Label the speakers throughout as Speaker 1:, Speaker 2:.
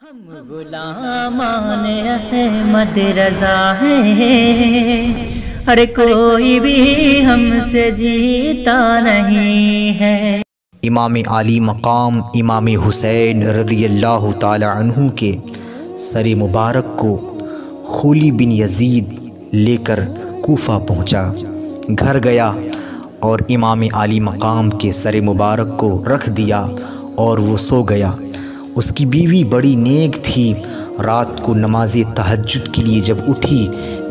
Speaker 1: ہم غلامان احمد رضا ہیں، ہر کوئی بھی ہم سے جیتا نہیں ہے۔
Speaker 2: امام عالی مقام امام حسین رضی اللہ تعالی عنہ کے سر مبارک کو خولی بن یزید لے کر کوفہ پہنچا، گھر گیا اور امام عالی مقام کے سر مبارک کو رکھ دیا اور وہ سو گیا۔ اس کی بیوی بڑی نیک تھی، رات کو نماز تہجد کے لیے جب اٹھی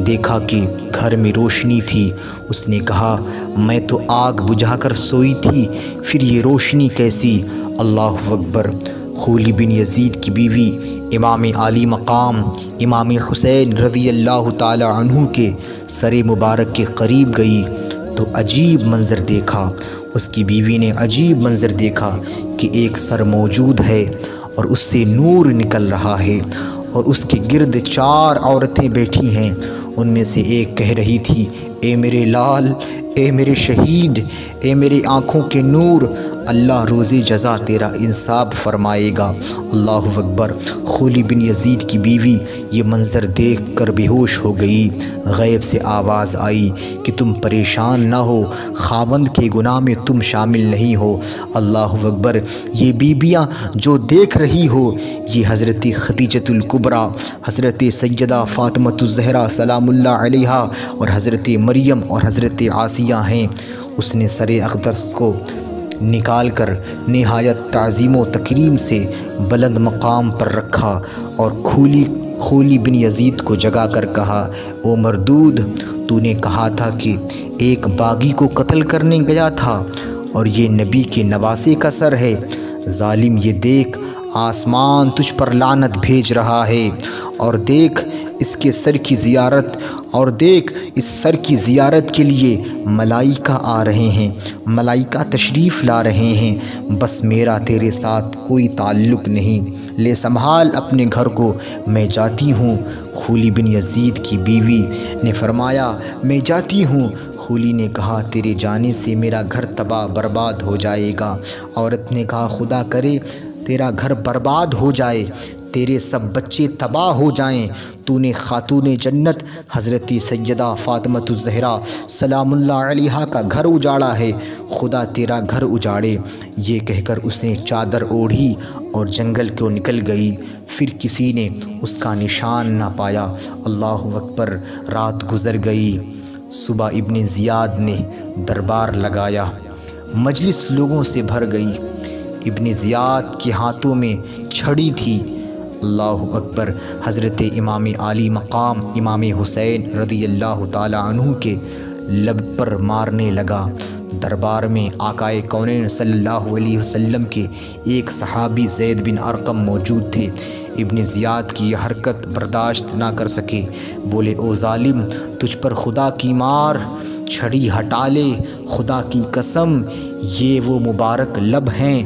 Speaker 2: دیکھا کہ گھر میں روشنی تھی۔ اس نے کہا میں تو آگ بجھا کر سوئی تھی، پھر یہ روشنی کیسی؟ اللہ اکبر۔ خولی بن یزید کی بیوی امام عالی مقام امام حسین رضی اللہ تعالی عنہ کے سر مبارک کے قریب گئی تو عجیب منظر دیکھا۔ اس کی بیوی نے عجیب منظر دیکھا کہ ایک سر موجود ہے اور اس سے نور نکل رہا ہے اور اس کے گرد 4 عورتیں بیٹھی ہیں۔ ان میں سے ایک کہہ رہی تھی اے میرے لال، اے میرے شہید، اے میرے آنکھوں کے نور، اللہ روز جزا تیرا انصاف فرمائے گا۔ اللہ اکبر۔ خولی بن یزید کی بیوی یہ منظر دیکھ کر بے ہوش ہو گئی۔ غیب سے آواز آئی کہ تم پریشان نہ ہو، خاوند کے گناہ میں تم شامل نہیں ہو۔ اللہ اکبر۔ یہ بیبیاں جو دیکھ رہی ہو یہ حضرت خدیجۃ الکبریٰ، حضرت سیدہ فاطمۃ الزہرا سلام اللہ علیہا اور حضرت مریم اور حضرت آسیہ ہیں۔ اس نے سر اقدس کو نکال کر نہایت تعظیم و تکریم سے بلند مقام پر رکھا اور خولی بن یزید کو جگا کر کہا او مردود، تو نے کہا تھا کہ ایک باغی کو قتل کرنے گیا تھا اور یہ نبی کے نواسے کا سر ہے۔ ظالم، یہ دیکھ آسمان تجھ پر لعنت بھیج رہا ہے، اور دیکھ اس کے سر کی زیارت، اور دیکھ اس سر کی زیارت کے لیے ملائکہ آ رہے ہیں، ملائکہ تشریف لا رہے ہیں۔ بس میرا تیرے ساتھ کوئی تعلق نہیں، لے سنبھال اپنے گھر کو، میں جاتی ہوں۔ خولی بن یزید کی بیوی نے فرمایا میں جاتی ہوں۔ خولی نے کہا تیرے جانے سے میرا گھر تباہ برباد ہو جائے گا۔ عورت نے کہا خدا کرے تیرا گھر برباد ہو جائے، تیرے سب بچے تباہ ہو جائیں، تو نے خاتون جنت حضرت سیدہ فاطمۃ الزہرا سلام اللہ علیہا کا گھر اجاڑا ہے، خدا تیرا گھر اجاڑے۔ یہ کہہ کر اس نے چادر اوڑھی اور جنگل کو نکل گئی، پھر کسی نے اس کا نشان نہ پایا۔ اللہ اکبر۔ رات گزر گئی، صبح ابن زیاد نے دربار لگایا، مجلس لوگوں سے بھر گئی۔ ابن زیاد کے ہاتھوں میں چھڑی تھی۔ اللہ اکبر۔ حضرت امام عالی مقام امام حسین رضی اللہ تعالی عنہ کے لب پر مارنے لگا۔ دربار میں آقائے کونین صلی اللہ علیہ وسلم کے ایک صحابی زید بن ارقم موجود تھے۔ ابن زیاد کی یہ حرکت برداشت نہ کر سکے، بولے او ظالم، تجھ پر خدا کی مار، چھڑی ہٹا لے، خدا کی قسم یہ وہ مبارک لب ہیں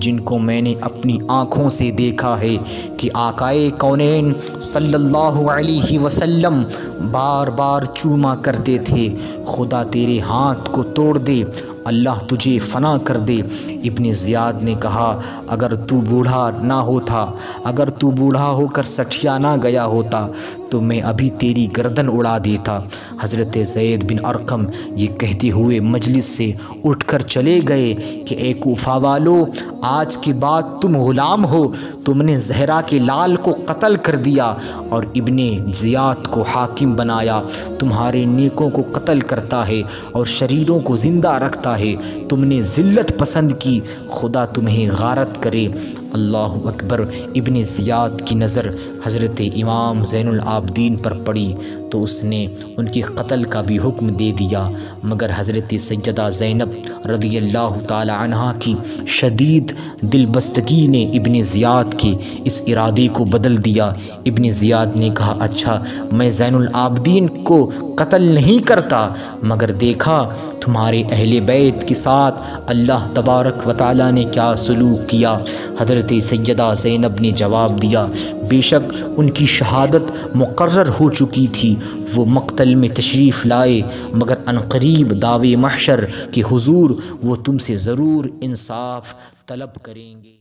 Speaker 2: جن کو میں نے اپنی آنکھوں سے دیکھا ہے کہ آقائے کونین صلی اللہ علیہ وسلم بار بار چوما کرتے تھے۔ خدا تیرے ہاتھ کو توڑ دے، اللہ تجھے فنا کر دے۔ ابن زیاد نے کہا اگر تو بوڑھا نہ ہوتا، اگر تو بوڑھا ہو کر سٹھیا نہ گیا ہوتا تو میں ابھی تیری گردن اڑا دیتا۔ حضرت زید بن ارقم یہ کہتے ہوئے مجلس سے اٹھ کر چلے گئے کہ اے کوفہ والو، آج کے بعد تم غلام ہو، تم نے زہرا کے لال کو قتل کر دیا اور ابن زیاد کو حاکم بنایا، تمہارے نیکوں کو قتل کرتا ہے اور شریروں کو زندہ رکھتا ہے، تم نے ذلت پسند کی، خدا تمہیں غارت کرے۔ اللہ اکبر۔ ابن زیاد کی نظر حضرت امام زین العابدین پر پڑی تو اس نے ان کے قتل کا بھی حکم دے دیا، مگر حضرت سیدہ زینب رضی اللہ تعالی عنہا کی شدید دل بستگی نے ابن زیاد کے اس ارادے کو بدل دیا۔ ابن زیاد نے کہا اچھا میں زین العابدین کو قتل نہیں کرتا، مگر دیکھا تمہارے اہل بیت کے ساتھ اللہ تبارک و تعالی نے کیا سلوک کیا۔ حضرت سیدہ زینب نے جواب دیا بے شک ان کی شہادت مقرر ہو چکی تھی، وہ مقتل میں تشریف لائے، مگر عنقریب دعوے محشر کے حضور وہ تم سے ضرور انصاف طلب کریں گے۔